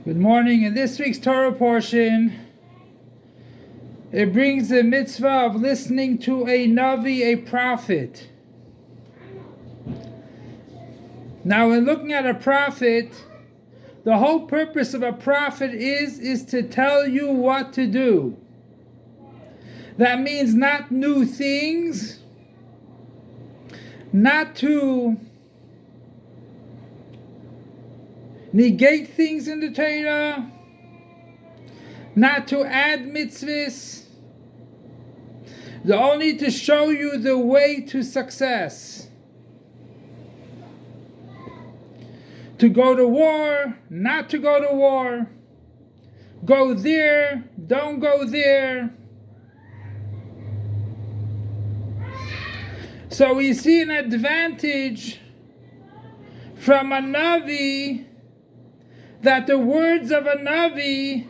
Good morning. In this week's Torah portion, it brings the mitzvah of listening to a Navi, a prophet. Now, in looking at a prophet, the whole purpose of a prophet is to tell you what to do. That means not new things, not to negate things in the Torah, not to add mitzvahs. They're only to show you the way to success. To go to war, not to go to war. Go there, don't go there. So we see an advantage from a Navi, that the words of a Navi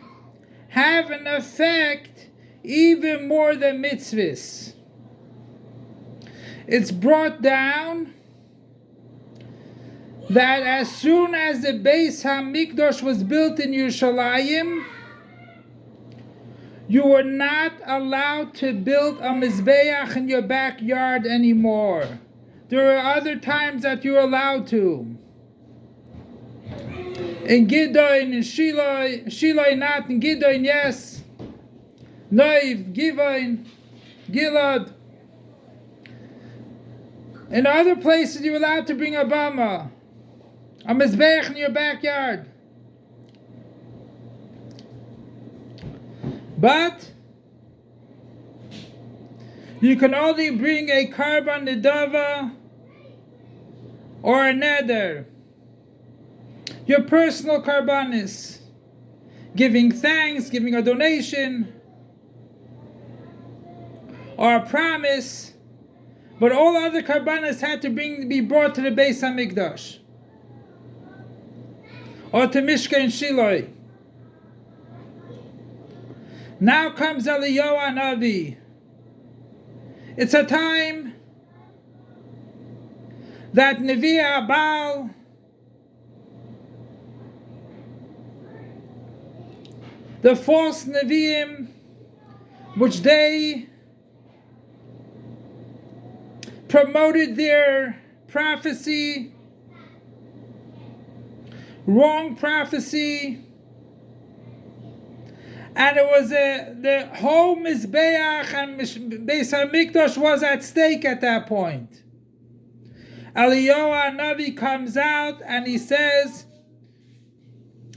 have an effect even more than mitzvahs. It's brought down that as soon as the Beis HaMikdash was built in Yerushalayim, you were not allowed to build a mizbeach in your backyard anymore. There are other times that you're allowed to. In Gideon, in Shiloh not, in Gideon yes. Noiv, Gideon, Gilad. In other places you're allowed to bring a bama, a mizbeach in your backyard. But you can only bring a karban nedava or a neder. Your personal karbanis, giving thanks, giving a donation, or a promise, but all other karbanis had to be brought to the Beis HaMikdash, or to Mishkan Shiloh. Now comes Eliyahu Navi. It's a time that Nevi Abal, the false Nevi'im, which they promoted their prophecy, wrong prophecy, and it was the whole Mizbeach and Beis HaMikdash was at stake at that point. Eliyahu Navi comes out and he says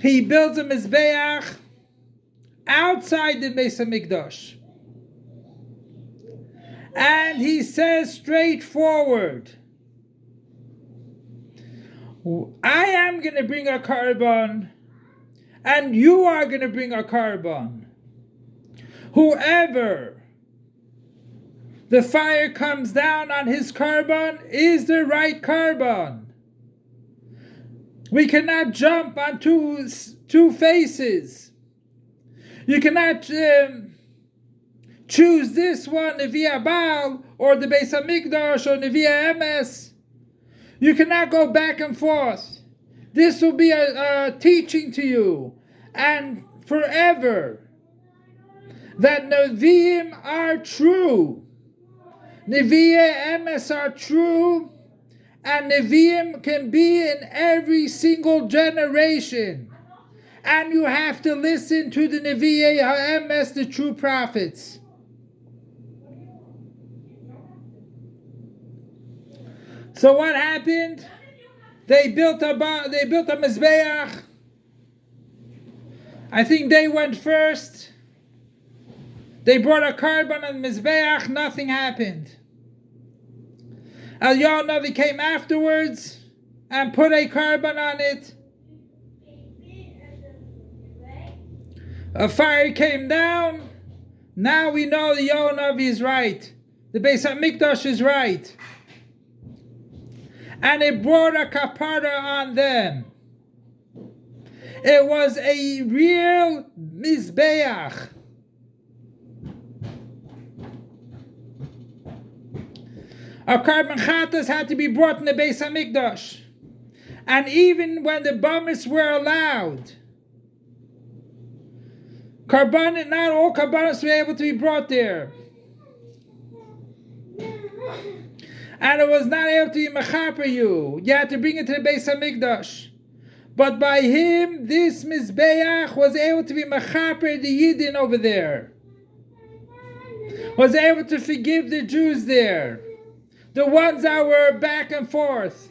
he builds a Mizbeach outside the Beis HaMikdash. And he says straightforward, I am going to bring a karban, and you are going to bring a karban. Whoever the fire comes down on his karban is the right karban. We cannot jump on two faces. You cannot choose this one, Nevi Abal, or the Beis HaMikdash, or Nevi Emes. You cannot go back and forth. This will be a teaching to you, and forever, that Nevi'im are true. Nevi Emes are true, and Nevi'im can be in every single generation. And you have to listen to the Nevi Emes, the true prophets. So what happened? They built a mizbeach. I think they went first. They brought a karban and mizbeach. Nothing happened. Eliyahu Navi came afterwards and put a karban on it. A fire came down. Now we know the Eliyahu Navi is right. The Beis HaMikdash is right. And it brought a kapara on them. It was a real mizbeach. A karban chatas had to be brought in the Beis HaMikdash. And even when the Bamis were allowed Karban, not all karbanos were able to be brought there. And it was not able to be mechaper you. You had to bring it to the Beis HaMikdash. But by him, this Mizbeach was able to be mechaper the Yidden over there. Was able to forgive the Jews there. The ones that were back and forth.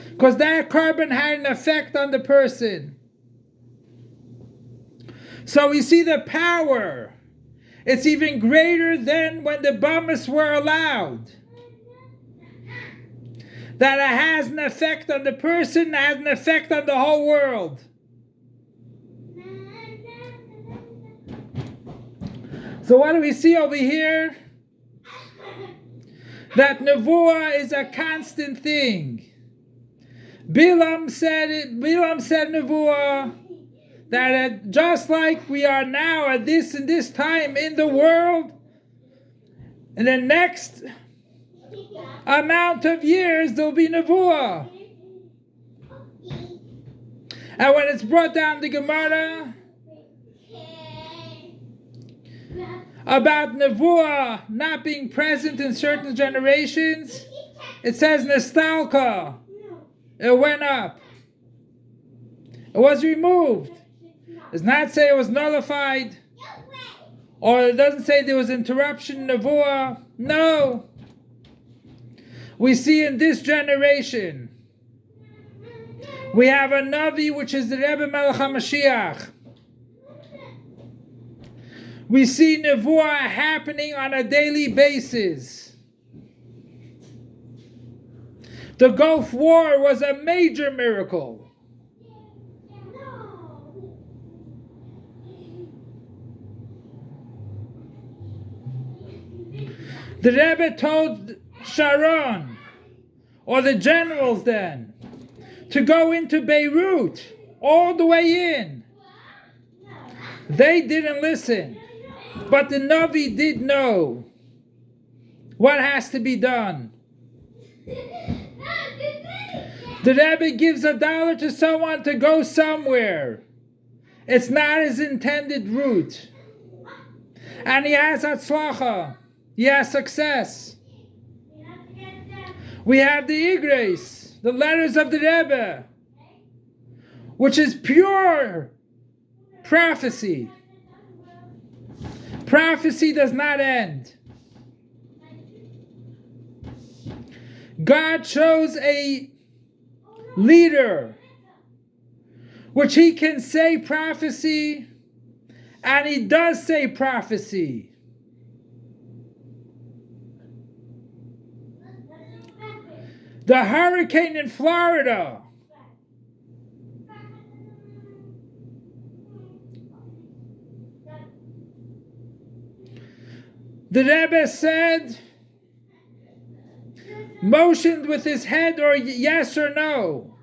Because that carbon had an effect on the person. So we see the power. It's even greater than when the Bamas were allowed. That it has an effect on the person, it has an effect on the whole world. So what do we see over here? That Nevuah is a constant thing. Bilam said Nevuah, that just like we are now at this and this time in the world, in the next amount of years there'll be Nevuah. And when it's brought down the Gemara about Nevuah not being present in certain generations, it says Nestalka. It went up. It was removed. It does not say it was nullified. Or it doesn't say there was interruption in Nevuah. No. We see in this generation, we have a Navi, which is the Rebbe Melech HaMashiach. We see Nevuah happening on a daily basis. The Gulf War was a major miracle. The Rebbe told Sharon, or the generals then, to go into Beirut, all the way in. They didn't listen, but the Navi did know what has to be done. The Rebbe gives $1 to someone to go somewhere. It's not his intended route. And he has Hatzlacha. He has success. We have the Igres, the letters of the Rebbe, which is pure prophecy. Prophecy does not end. God chose a leader which he can say prophecy, and he does say prophecy. The hurricane in Florida, the Rebbe said, motioned with his head or yes or no,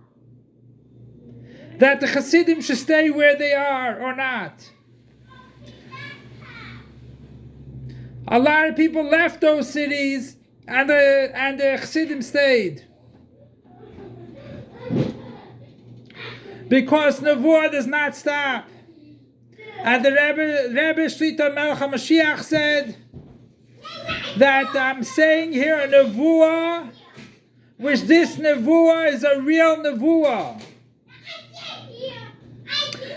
that the Hasidim should stay where they are or not. A lot of people left those cities and the Hasidim stayed. Because Nevuah does not stop. And the Rebbe Shlita Melech HaMashiach said that I'm saying here a Nevuah, which this Nevuah is a real Nevuah.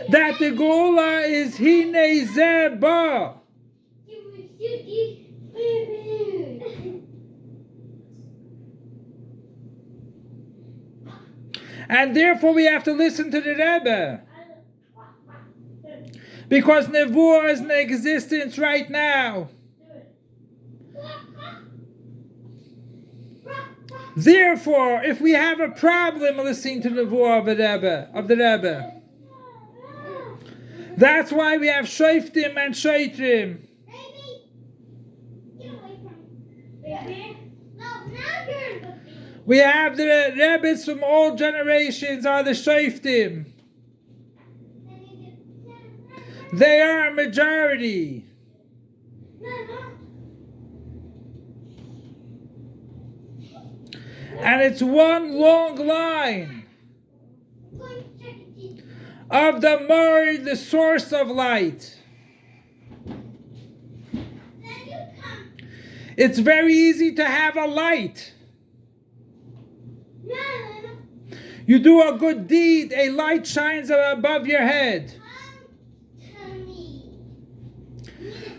That the Geula is Hine Zeh Ba. And therefore we have to listen to the Rebbe. Because Nevuah is in existence right now. Therefore, if we have a problem listening to the Nevuah of the Rebbe, that's why we have Shoftim and Shoitrim. We have the Rebbes from all generations are the Shoftim. They are a majority. And it's one long line of the Mord, the source of light. It's very easy to have a light. You do a good deed, a light shines above your head.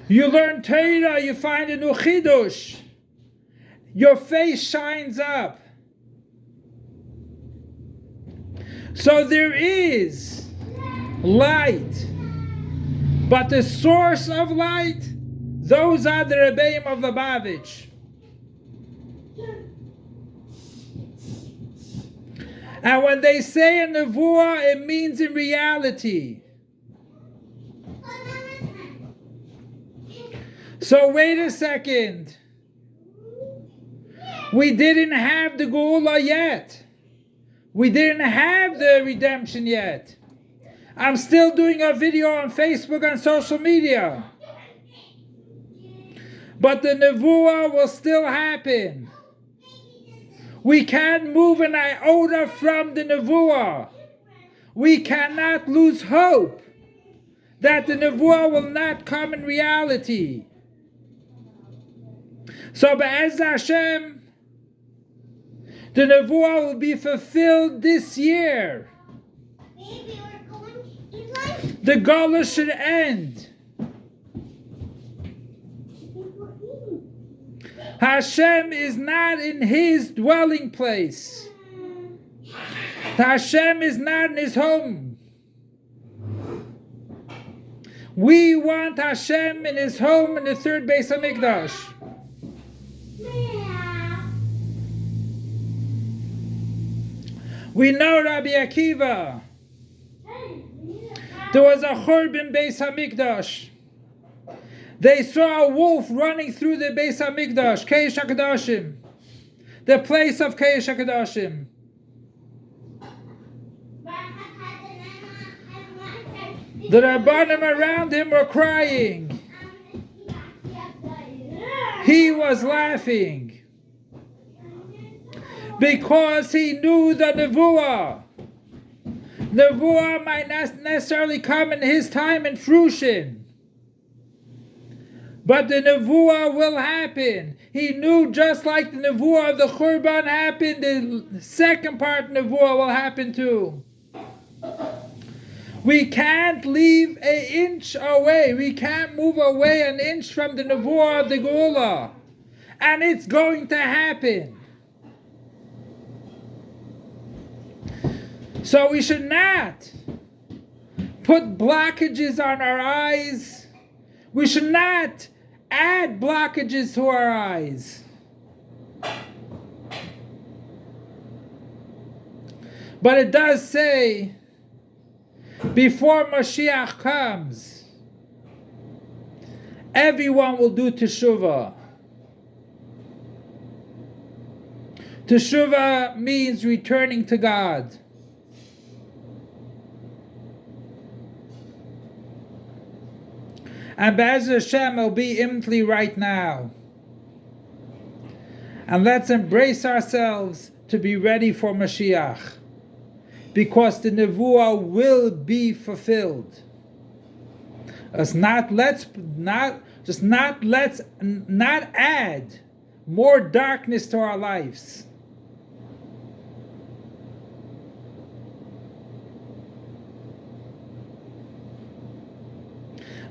You learn Torah, you find a new chidush. Your face shines up. So there is light. But the source of light, those are the Rebbeim of Lubavitch. And when they say a nevuah, it means in reality. So wait a second. We didn't have the Geula yet. We didn't have the redemption yet. I'm still doing a video on Facebook and social media. But the nevuah will still happen. We can't move an iota from the nevuah. We cannot lose hope that the nevuah will not come in reality. So Be'ez Hashem, the nevuah will be fulfilled this year. The Geula should end. Hashem is not in his dwelling place. Hashem is not in his home. We want Hashem in his home in the third Beis HaMikdash. We know Rabbi Akiva. There was a Churban Beis HaMikdash. They saw a wolf running through the Beis HaMikdash, Kodesh HaKadoshim, the place of Kodesh HaKadoshim. The Rabbanim around him were crying. He was laughing because he knew the nevuah. Nevuah might not necessarily come in his time in fruition, but the nevuah will happen. He knew just like the nevuah of the Churban happened, the second part nevuah will happen too. We can't leave an inch away. We can't move away an inch from the nevuah of the Geula. And it's going to happen. So we should not put blockages on our eyes. We should not add blockages to our eyes. But it does say, before Mashiach comes, everyone will do teshuvah. Teshuvah means returning to God. And Be'ez Hashem will be imminently right now. And let's embrace ourselves to be ready for Mashiach, because the nevuah will be fulfilled. Let's not add more darkness to our lives.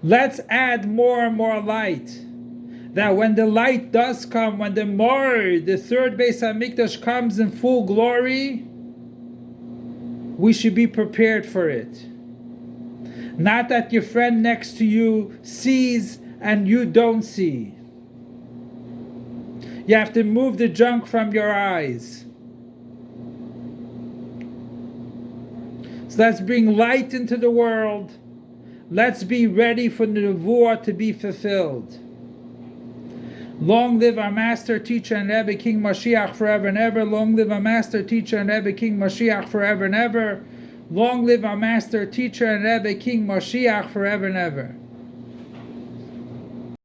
Let's add more and more light. That when the light does come, when the Mor, the third Beis HaMikdash comes in full glory, we should be prepared for it. Not that your friend next to you sees and you don't see. You have to move the junk from your eyes. So let's bring light into the world. Let's be ready for the nevuah to be fulfilled. Long live our Master, Teacher, and Rebbe King Mashiach forever and ever. Long live our Master, Teacher, and Rebbe King Mashiach forever and ever. Long live our Master, Teacher, and Rebbe King Mashiach forever and ever.